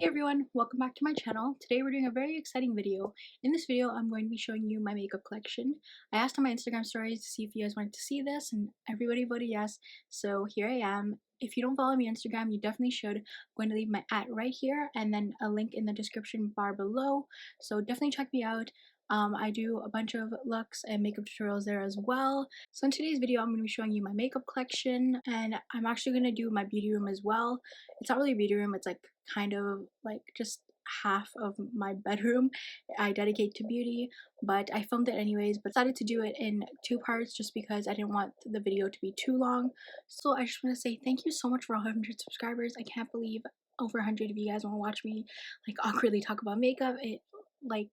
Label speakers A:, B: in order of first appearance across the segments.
A: everyone, welcome back to my channel. Today we're doing a very exciting video. In this video, I'm going to be showing you my makeup collection. I asked on my Instagram stories to see if you guys wanted to see this, and everybody voted yes, so here I am. If you don't follow me on Instagram, you definitely should. I'm going to leave my @ right here and then a link in the description bar below, so definitely check me out. I do a bunch of looks and makeup tutorials there as well. So in today's video, I'm going to be showing you my makeup collection, and I'm actually going to do my beauty room as well. It's not really a beauty room, it's like kind of like just half of my bedroom I dedicate to beauty, but I filmed it anyways, but decided to do it in 2 parts just because I didn't want the video to be too long. So I just want to say thank you so much for 100 subscribers. I can't believe over 100 of you guys want to watch me like awkwardly talk about makeup. It like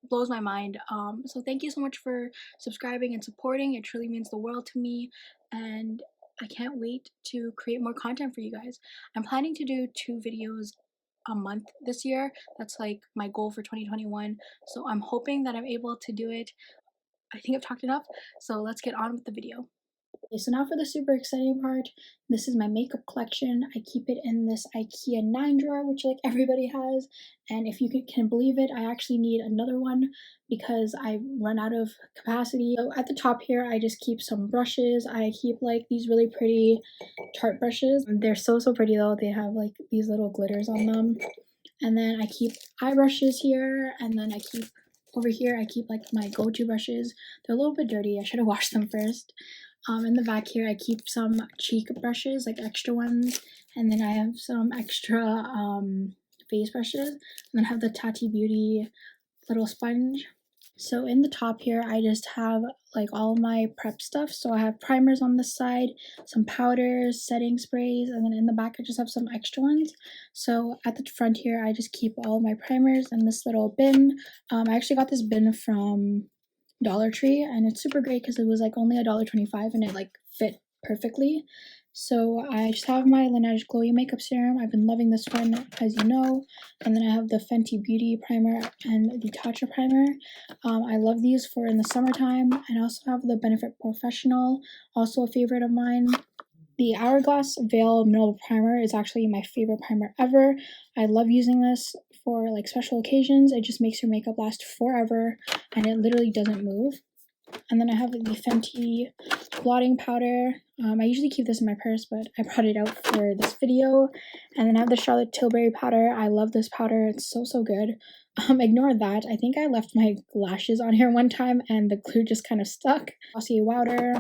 A: blows my mind. So thank you so much for subscribing and supporting. It truly means the world to me, and I can't wait to create more content for you guys. I'm planning to do 2 videos a month this year. That's like my goal for 2021, so I'm hoping that I'm able to do it. I think I've talked enough, so let's get on with the video. Okay, so now for the super exciting part. This is my makeup collection. I keep it in this IKEA 9 drawer, which like everybody has, and if you can believe it, I actually need another one because I've run out of capacity. So at the top here, I just keep some brushes. I keep like these really pretty Tarte brushes. They're so pretty though. They have like these little glitters on them. And then I keep eye brushes here, and then I keep over here, I keep like my go-to brushes. They're a little bit dirty. I should have washed them first. In the back here, I keep some cheek brushes, like extra ones, and then I have some extra face brushes, and then I have the Tati Beauty little sponge. So in the top here, I just have like all of my prep stuff. So I have primers on this side, some powders, setting sprays, and then in the back I just have some extra ones. So at the front here, I just keep all of my primers in this little bin. I actually got this bin from Dollar Tree, and it's super great because it was like only $1.25 and it like fit perfectly. So I just have my Laneige Glowy Makeup Serum. I've been loving this one, as you know. And then I have the Fenty Beauty Primer and the Tatcha Primer. I love these for in the summertime. And I also have the Benefit Professional, also a favorite of mine. The Hourglass Veil Mineral Primer is actually my favorite primer ever. I love using this for like special occasions. It just makes your makeup last forever and it literally doesn't move. And then I have the Fenty blotting powder. I usually keep this in my purse, but I brought it out for this video. And then I have the Charlotte Tilbury powder. I love this powder. It's so good. Ignore that. I think I left my lashes on here one time and the glue just kind of stuck. Glossy powder.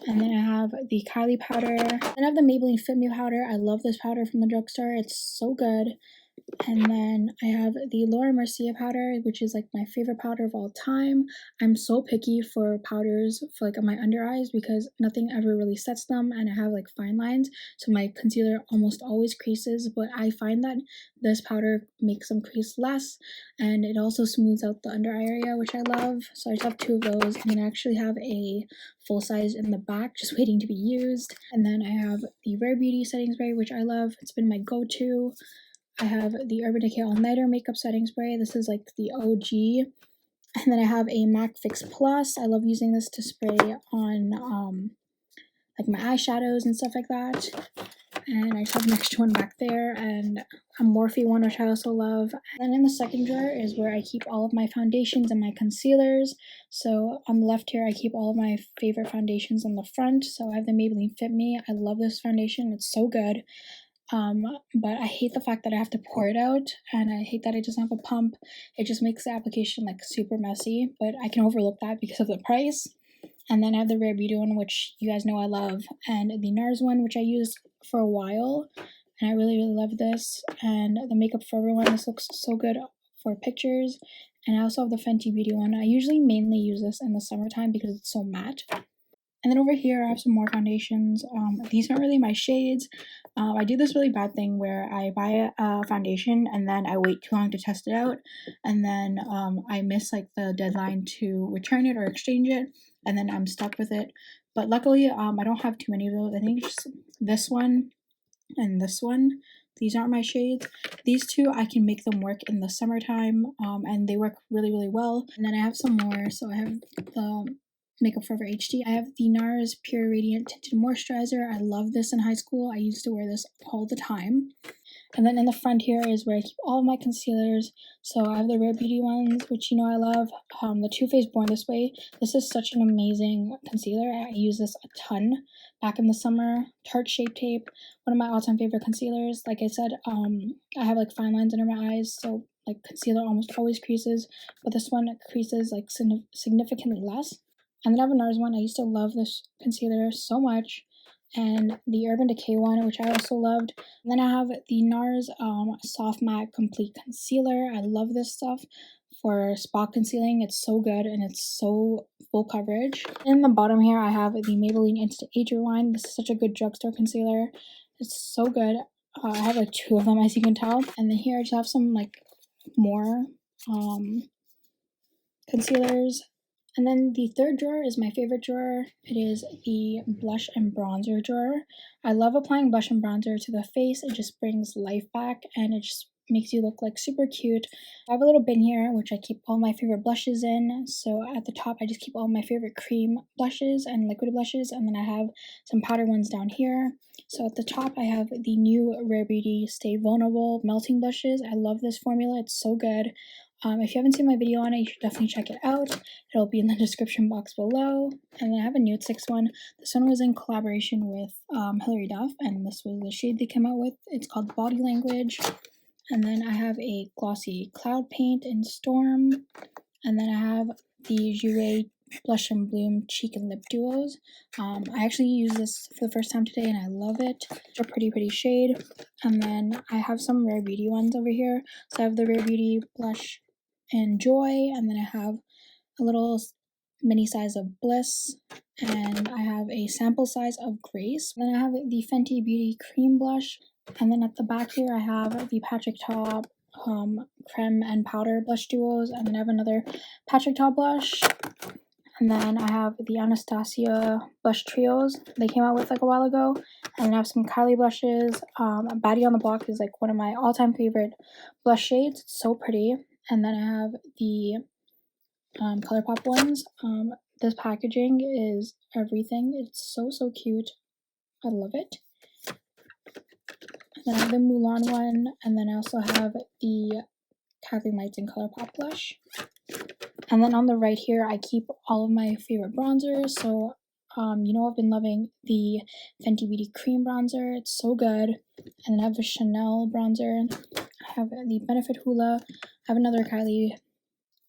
A: And then I have the Kylie powder. Then I have the Maybelline Fit Me powder. I love this powder from the drugstore. It's so good. And then I have the Laura Mercier powder, which is like my favorite powder of all time. I'm so picky for powders for like on my under eyes because nothing ever really sets them, and I have like fine lines, so my concealer almost always creases, but I find that this powder makes them crease less, and it also smooths out the under eye area, which I love. So I just have 2 of those, and then I actually have a full size in the back just waiting to be used. And then I have the Rare Beauty setting spray, which I love. It's been my go-to. I have the Urban Decay All Nighter Makeup Setting Spray. This is like the OG. And then I have a MAC Fix Plus. I love using this to spray on like my eyeshadows and stuff like that. And I just have an extra one back there, and a Morphe one, which I also love. And then in the second drawer is where I keep all of my foundations and my concealers. So on the left here, I keep all of my favorite foundations on the front. So I have the Maybelline Fit Me. I love this foundation. It's so good. But I hate the fact that I have to pour it out, and I hate that it doesn't have a pump. It just makes the application like super messy, but I can overlook that because of the price. And then I have the Rare Beauty one, which you guys know I love, and the NARS one, which I used for a while, and I really love this. And the Makeup Forever one, this looks so good for pictures. And I also have the Fenty Beauty one. I usually mainly use this in the summertime because it's so matte. And then over here, I have some more foundations. These aren't really my shades. I do this really bad thing where I buy a foundation and then I wait too long to test it out. And then I miss like the deadline to return it or exchange it. And then I'm stuck with it. But luckily, I don't have too many of those. I think just this one and this one. These aren't my shades. These 2, I can make them work in the summertime. And they work really well. And then I have some more. So I have the Makeup Forever HD. I have the NARS Pure Radiant Tinted Moisturizer. I love this in high school. I used to wear this all the time. And then in the front here is where I keep all of my concealers. So I have the Rare Beauty ones, which you know I love. The Too Faced Born This Way. This is such an amazing concealer. I use this a ton back in the summer. Tarte Shape Tape, one of my all-time favorite concealers. Like I said, I have like fine lines under my eyes, so like concealer almost always creases, but this one creases like significantly less. And then I have a NARS one. I used to love this concealer so much, and the Urban Decay one, which I also loved. And then I have the NARS Soft Matte Complete Concealer. I love this stuff for spot concealing. It's so good and it's so full coverage. In the bottom here, I have the Maybelline Insta Age Rewind. This is such a good drugstore concealer. It's so good. I have like 2 of them, as you can tell. And then here I just have some like more concealers. And then the third drawer is my favorite drawer. It is the blush and bronzer drawer. I love applying blush and bronzer to the face. It just brings life back and it just makes you look like super cute. I have a little bin here which I keep all my favorite blushes in. So at the top I just keep all my favorite cream blushes and liquid blushes, and then I have some powder ones down here. So at the top I have the new Rare Beauty Stay Vulnerable Melting Blushes. I love this formula. It's so good. If you haven't seen my video on it, you should definitely check it out. It'll be in the description box below. And then I have a nude 6 one. This one was in collaboration with Hilary Duff, and this was the shade they came out with. It's called Body Language. And then I have a glossy cloud paint in Storm. And then I have the Jouer Blush and Bloom Cheek and Lip Duos. I actually use this for the first time today and I love it. It's a pretty shade. And then I have some Rare Beauty ones over here. So I have the Rare Beauty Blush and Joy, and then I have a little mini size of Bliss, and I have a sample size of Grace. Then I have the Fenty Beauty Cream Blush, and then at the back here I have the Patrick Ta Creme and Powder Blush Duos, and then I have another Patrick Ta blush. And then I have the Anastasia Blush Trios they came out with like a while ago. And then I have some Kylie blushes. Baddie on the Block is like one of my all-time favorite blush shades. It's so pretty. And then I have the ColourPop ones. This packaging is everything. It's so cute. I love it. And then I have the Mulan one. And then I also have the Kathleen Lights and ColourPop blush. And then on the right here, I keep all of my favorite bronzers. So, you know, I've been loving the Fenty Beauty Cream Bronzer. It's so good. And then I have the Chanel bronzer. I have the Benefit Hoola. I have another Kylie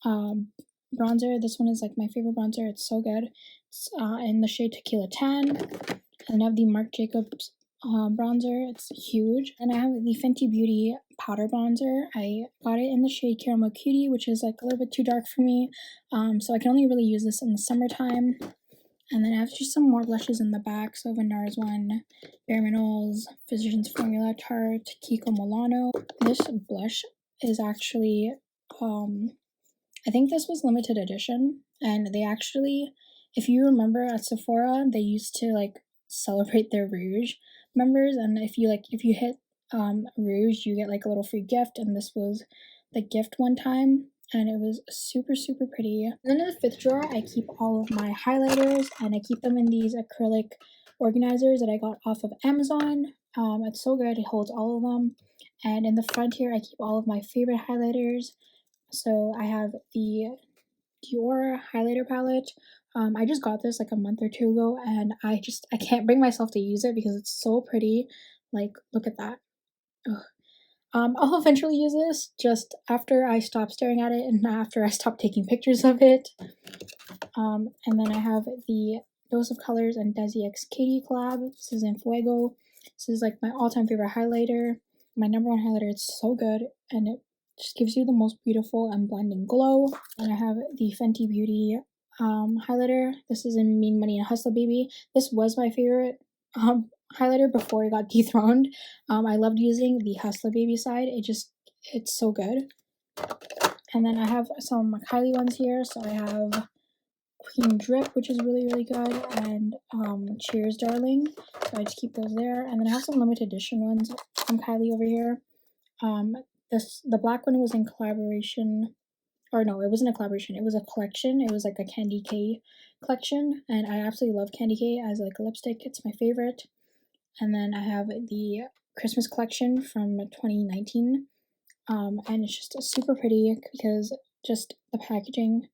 A: bronzer. This one is like my favorite bronzer. It's so good. It's in the shade Tequila Tan. And then I have the Marc Jacobs bronzer. It's huge. And I have the Fenty Beauty powder bronzer. I got it in the shade Caramel Cutie, which is like a little bit too dark for me. So I can only really use this in the summertime. And then I have just some more blushes in the back. So I have a NARS one, Bare Minerals, Physicians Formula Tarte, Kiko Milano. This blush is actually, I think this was limited edition. And they actually, if you remember at Sephora, they used to like celebrate their Rouge members. And if you hit Rouge, you get like a little free gift. And this was the gift one time. And it was super pretty. And then in the fifth drawer, I keep all of my highlighters, and I keep them in these acrylic organizers that I got off of Amazon. It's so good. It holds all of them. And in the front here, I keep all of my favorite highlighters. So I have the Dior highlighter palette. I just got this like a month or 2 ago, and I can't bring myself to use it because it's so pretty. Like, look at that. Ugh. I'll eventually use this just after I stop staring at it and after I stop taking pictures of it. And then I have the Dose of Colors and Desi X Katie collab. This is in Fuego. This is like my all-time favorite highlighter. My number one highlighter. It's so good, and it just gives you the most beautiful and blinding glow. And I have the Fenty Beauty highlighter. This is in Mean Money and Hustler Baby. This was my favorite highlighter before it got dethroned. I loved using the Hustler Baby side. It's so good. And then I have some Kylie ones here. So I have Queen Drip, which is really good, and Cheers Darling. So I just keep those there. And then I have some limited edition ones from Kylie over here. The black one was in collaboration, or no, it wasn't a collaboration, it was a collection. It was like a Candy K collection, and I absolutely love Candy K as like a lipstick. It's my favorite. And then I have the Christmas collection from 2019. And it's just super pretty because just the packaging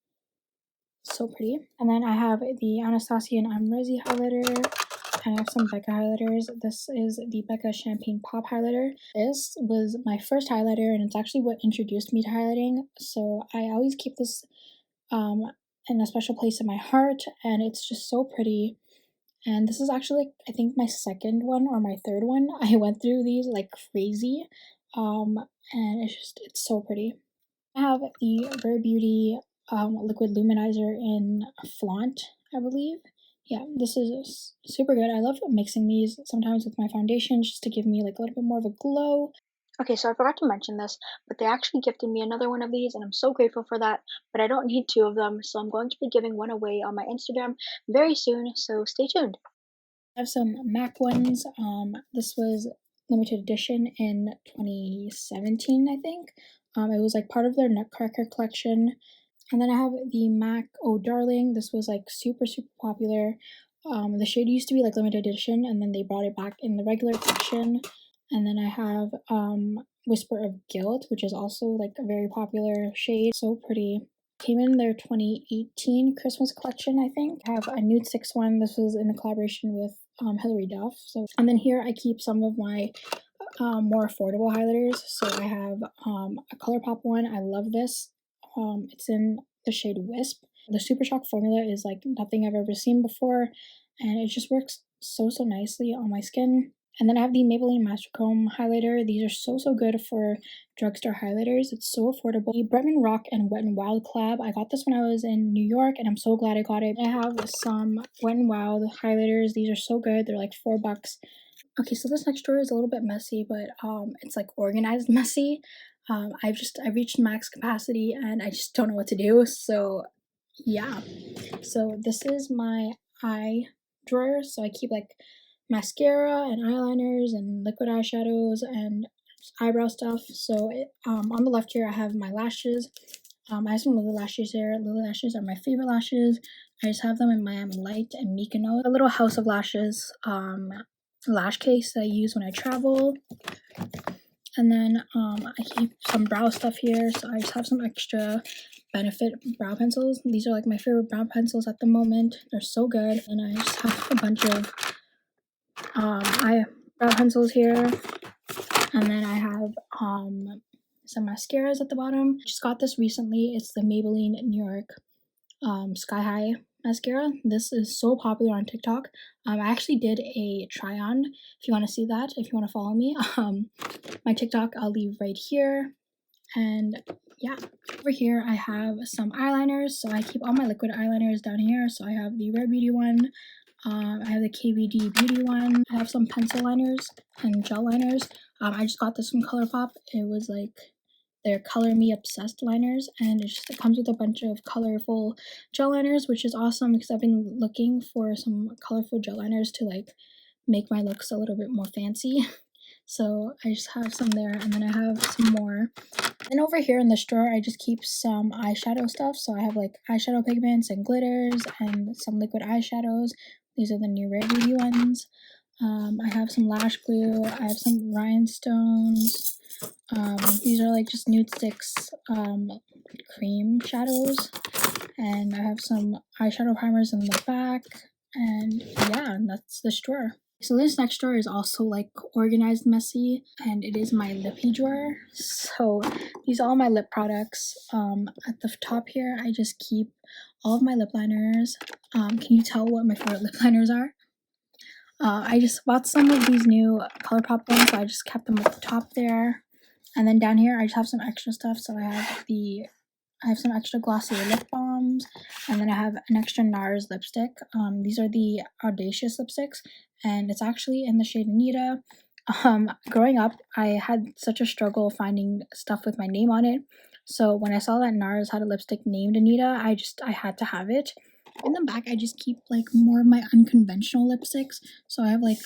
A: so pretty. And then I have the Anastasia and I'm Resi highlighter, and I have some Becca highlighters. This is the Becca Champagne Pop highlighter. This was my first highlighter, and it's actually what introduced me to highlighting, so I always keep this in a special place in my heart, and it's just so pretty. And this is actually, like, I think my second one or my third one. I went through these like crazy, and it's so pretty. I have the Rare Beauty liquid luminizer in Flaunt, I believe. Yeah, this is super good. I love mixing these sometimes with my foundation just to give me like a little bit more of a glow. Okay, so I forgot to mention this, but they actually gifted me another one of these, and I'm so grateful for that. But I don't need two of them, so I'm going to be giving one away on my Instagram very soon, so stay tuned. I have some MAC ones. This was limited edition in 2017, I think. It was like part of their Nutcracker collection. And then I have the MAC Oh Darling. This was like super popular. The shade used to be like limited edition, and then they brought it back in the regular collection. And then I have Whisper of Guilt, which is also like a very popular shade. So pretty. Came in their 2018 Christmas collection, I think. I have a Nude 6 one. This was in a collaboration with Hilary Duff. So, and then here I keep some of my more affordable highlighters. So I have a ColourPop one. I love this. It's in the shade Wisp. The Super Shock formula is like nothing I've ever seen before, and it just works so nicely on my skin. And then I have the Maybelline Master Chrome highlighter. These are so good for drugstore highlighters. It's so affordable. The Bretman Rock and Wet n Wild collab. I got this when I was in New York, and I'm so glad I got it. I have some Wet n Wild highlighters. These are so good. They're like $4. Okay, so this next drawer is a little bit messy, but it's like organized messy. I've reached max capacity and I just don't know what to do. So yeah, so this is my eye drawer. So I keep like mascara and eyeliners and liquid eyeshadows and eyebrow stuff. So on the left here I have my lashes. I have some Lily lashes here. Lily lashes are my favorite lashes. I just have them in Miami Light and Mykonos. A little house of lashes lash case that I use when I travel. And then I keep some brow stuff here, so I just have some extra Benefit brow pencils. These are like my favorite brow pencils at the moment. They're so good. And I just have a bunch of brow pencils here. And then I have some mascaras at the bottom. Just got this recently. It's the Maybelline New York Sky High mascara. This is so popular on TikTok. I actually did a try on. If you want to see that, if you want to follow me, my TikTok I'll leave right here. And yeah, over here I have some eyeliners. So I keep all my liquid eyeliners down here. So I have the Rare Beauty one. I have the KVD Beauty one. I have some pencil liners and gel liners. I just got this from ColourPop. It was like their Color Me Obsessed liners, and it comes with a bunch of colorful gel liners, which is awesome because I've been looking for some colorful gel liners to like make my looks a little bit more fancy. So I just have some there, and then I have some more. And over here in this drawer, I just keep some eyeshadow stuff. So I have like eyeshadow pigments and glitters and some liquid eyeshadows. These are the new Rare Beauty ones. I have some lash glue. I have some rhinestones. These are like just nude sticks cream shadows. And I have some eyeshadow primers in the back. And yeah, and that's this drawer. So this next drawer is also like organized messy, and it is my lippy drawer. So these are all my lip products. At the top here, I just keep all of my lip liners. Can you tell what my favorite lip liners are? I just bought some of these new ColourPop ones, so I just kept them at the top there. And then down here, I just have some extra stuff. So I have some extra glossy lip balms, and then I have an extra NARS lipstick. These are the Audacious lipsticks, and it's actually in the shade Anita. Growing up, I had such a struggle finding stuff with my name on it. So when I saw that NARS had a lipstick named Anita, I had to have it. In the back, I just keep like more of my unconventional lipsticks. So I have like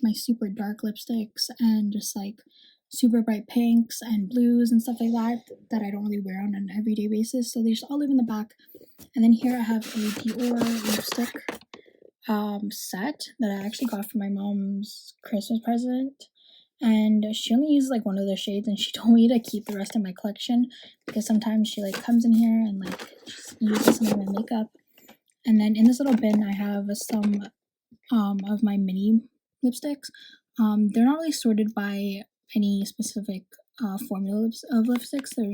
A: my super dark lipsticks and just like super bright pinks and blues and stuff like that I don't really wear on an everyday basis. So they just all live in the back. And then here I have a Dior lipstick set that I actually got for my mom's Christmas present. and she only uses like one of the shades, and she told me to keep the rest of my collection because sometimes she like comes in here and like just uses some of my makeup. And then in this little bin I have some of my mini lipsticks. They're not really sorted by any specific formula of lipsticks. They're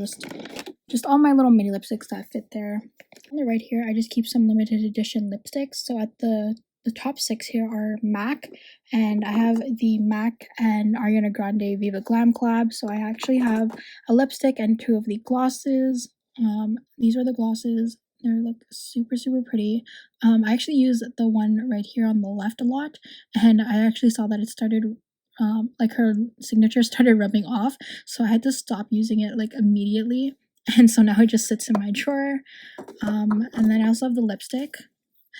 A: just all my little mini lipsticks that fit there. On the right here, I just keep some limited edition lipsticks. So at the top 6 here are MAC, and I have the MAC and Ariana Grande Viva Glam collab. So I actually have a lipstick and 2 of the glosses. These are the glosses. They look super pretty. I actually use the one right here on the left a lot, and I actually saw that it started like her signature started rubbing off, so I had to stop using it like immediately, and so now it just sits in my drawer. And then I also have the lipstick,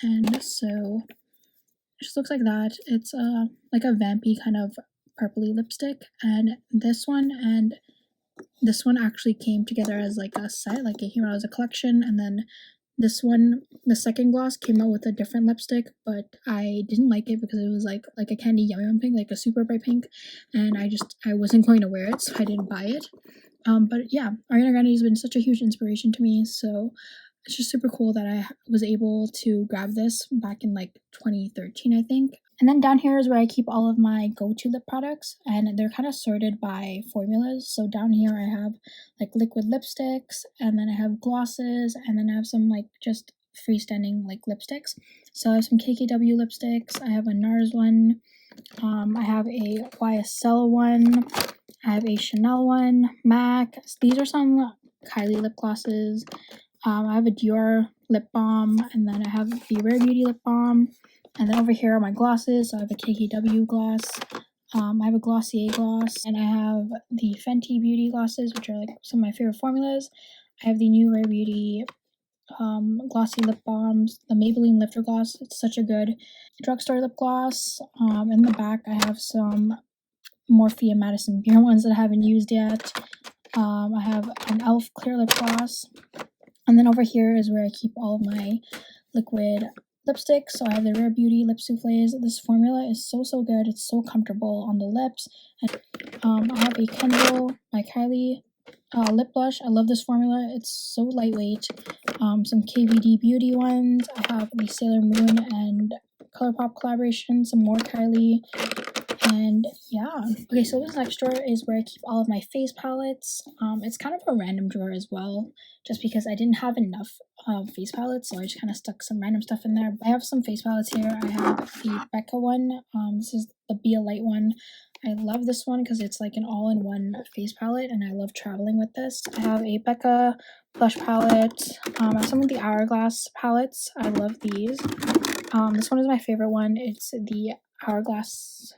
A: and so it just looks like that. It's like a vampy kind of purpley lipstick, and this one actually came together as like a set, like it came out as a collection. And then this one, the second gloss, came out with a different lipstick, but I didn't like it because it was like a candy yum pink, like a super bright pink, and I wasn't going to wear it, so I didn't buy it. But yeah, Ariana Grande has been such a huge inspiration to me, so it's just super cool that I was able to grab this back in like 2013, I think. And then down here is where I keep all of my go-to lip products, and they're kind of sorted by formulas. So down here I have like liquid lipsticks, and then I have glosses, and then I have some like just freestanding like lipsticks. So I have some KKW lipsticks, I have a NARS one, I have a YSL one, I have a Chanel one, MAC. These are some Kylie lip glosses. I have a Dior lip balm, and then I have the Rare Beauty lip balm. And then over here are my glosses. So I have a KKW gloss, I have a Glossier gloss, and I have the Fenty Beauty glosses, which are like some of my favorite formulas. I have the new Rare Beauty glossy lip balms, the Maybelline Lifter Gloss. It's such a good drugstore lip gloss. In the back I have some Morphe and Madison Beer ones that I haven't used yet. I have an e.l.f. clear lip gloss. And then over here is where I keep all of my liquid lipsticks. So I have the Rare Beauty Lip Soufflés. This formula is so good. It's so comfortable on the lips. And I have a Kendall by Kylie lip blush. I love this formula. It's so lightweight. Some KVD Beauty ones. I have the Sailor Moon and ColourPop collaboration. Some more Kylie. And yeah, okay, so this next drawer is where I keep all of my face palettes. It's kind of a random drawer as well, just because I didn't have enough face palettes, so I just kind of stuck some random stuff in there. I have some face palettes here. I have the Becca one. This is the Be a Light one. I love this one because it's like an all-in-one face palette, and I love traveling with this. I have a Becca blush palette. I have some of the Hourglass palettes. I love these. This one is my favorite one. It's the Hourglass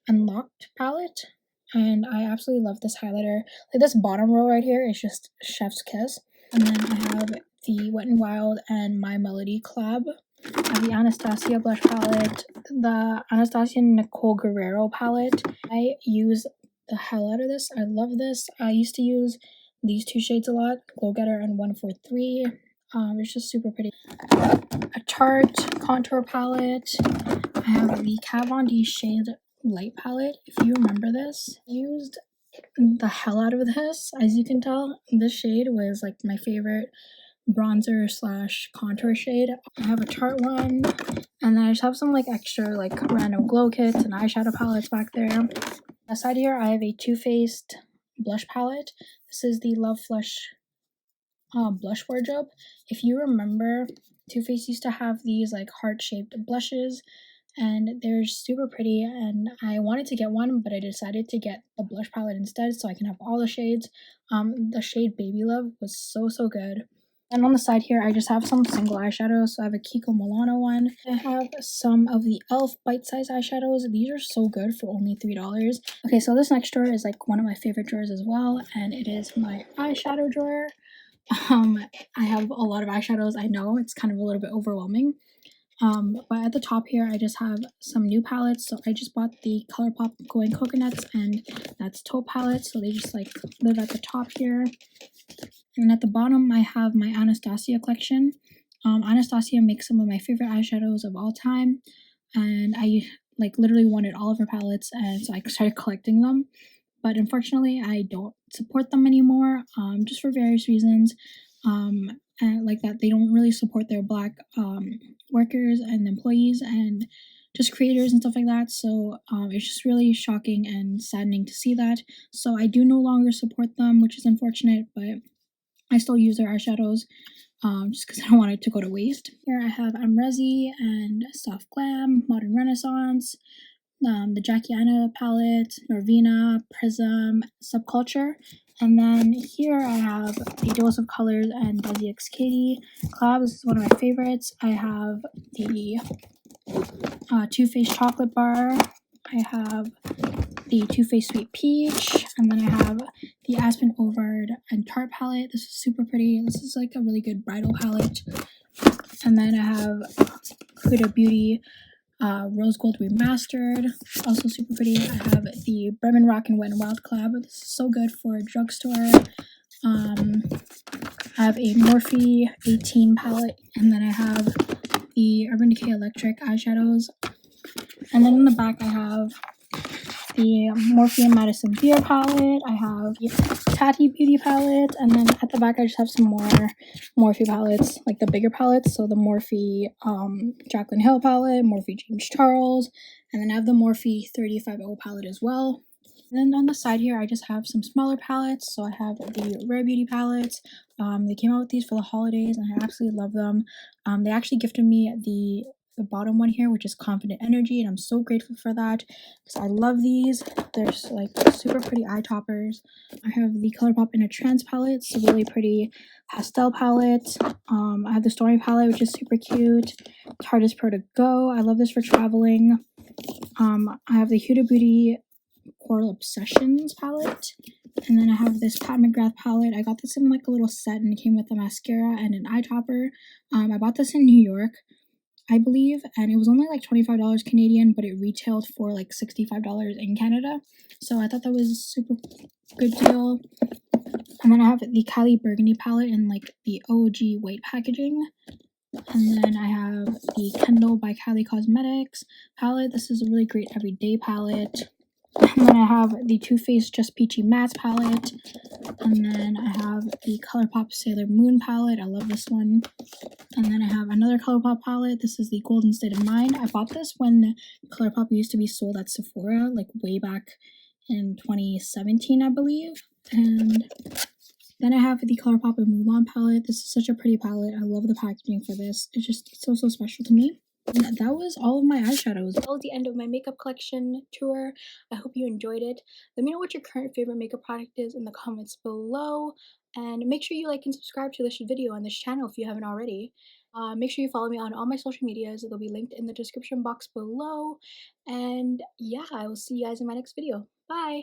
A: Unlocked palette, and I absolutely love this highlighter. Like this bottom row right here is just chef's kiss. And then I have the Wet n Wild and My Melody collab. I have the Anastasia blush palette, the Anastasia Nicole Guerrero palette. I use the hell out of this. I love this. I used to use these 2 shades a lot, Glow Getter and 143. It's just super pretty. A Tarte contour palette. I have the Kat Von D shade light palette. If you remember this, I used the hell out of this. As you can tell, this shade was like my favorite bronzer slash contour shade. I have a Tarte one, and then I just have some like extra like random glow kits and eyeshadow palettes back there. Aside here, I have a Too Faced blush palette. This is the Love Flush blush wardrobe. If you remember, Too Faced used to have these like heart-shaped blushes, and they're super pretty, and I wanted to get one, but I decided to get a blush palette instead so I can have all the shades. The shade Baby Love was so good. And on the side here, I just have some single eyeshadows. So I have a Kiko Milano one. I have some of the e.l.f. bite-size eyeshadows. These are so good for only $3. Okay, so this next drawer is like one of my favorite drawers as well, and it is my eyeshadow drawer. I have a lot of eyeshadows. I know it's kind of a little bit overwhelming. But at the top here, I just have some new palettes. So I just bought the ColourPop Going Coconuts, and that's taupe palette. So they just like live at the top here. And at the bottom, I have my Anastasia collection. Anastasia makes some of my favorite eyeshadows of all time, and I like literally wanted all of her palettes, and so I started collecting them. But unfortunately, I don't support them anymore, just for various reasons. And like that, they don't really support their Black workers and employees and just creators and stuff like that. So it's just really shocking and saddening to see that. So I do no longer support them, which is unfortunate, but I still use their eyeshadows just because I don't want it to go to waste. Here I have Amrezi and Soft Glam, Modern Renaissance, the Jackie Aina palette, Norvina, Prism, Subculture. And then here I have the Dose of Colors and Desi X Katie collab. This is one of my favorites. I have the Too Faced Chocolate Bar. I have the Too Faced Sweet Peach. And then I have the Aspen Ovard and Tarte palette. This is super pretty. This is like a really good bridal palette. And then I have Huda Beauty Rose Gold Remastered, also super pretty. I have the Bremen Rock and Wet n Wild collab. This is so good for a drugstore. I have a Morphe 18 palette, and then I have the Urban Decay Electric eyeshadows. And then in the back I have the Morphe and Madison Beer palette. I have the Tati Beauty palette, and then at the back I just have some more Morphe palettes, like the bigger palettes. So the Morphe Jaclyn Hill palette, Morphe James Charles, and then I have the Morphe 35O palette as well. And then on the side here I just have some smaller palettes. So I have the Rare Beauty palettes. They came out with these for the holidays and I absolutely love them. They actually gifted me the bottom one here, which is Confident Energy, and I'm so grateful for that because I love these. They're like super pretty eye toppers. I have the ColourPop in a Trance palette. It's a really pretty pastel palette. I have the Stormy palette, which is super cute. Hardest Pro to Go. I love this for traveling. I have the Huda Beauty Coral Obsessions palette. And then I have this Pat McGrath palette. I got this in like a little set and it came with a mascara and an eye topper. I bought this in New York, I believe, and it was only like $25 Canadian, but it retailed for like $65 in Canada. So I thought that was a super good deal. And then I have the Kylie Burgundy palette in like the OG white packaging. And then I have the Kendall by Kylie Cosmetics palette. This is a really great everyday palette. And then I have the Too Faced Just Peachy Mattes palette. And then I have the ColourPop Sailor Moon palette. I love this one. And then I have another ColourPop palette. This is the Golden State of Mind. I bought this when ColourPop used to be sold at Sephora, like way back in 2017, I believe. And then I have the ColourPop and Mulan palette. This is such a pretty palette. I love the packaging for this. It's so special to me. And that was all of my eyeshadows. That was the end of my makeup collection tour. I hope you enjoyed it. Let me know what your current favorite makeup product is in the comments below. And make sure you like and subscribe to this video on this channel if you haven't already. Make sure you follow me on all my social medias. They'll be linked in the description box below. And yeah, I will see you guys in my next video. Bye!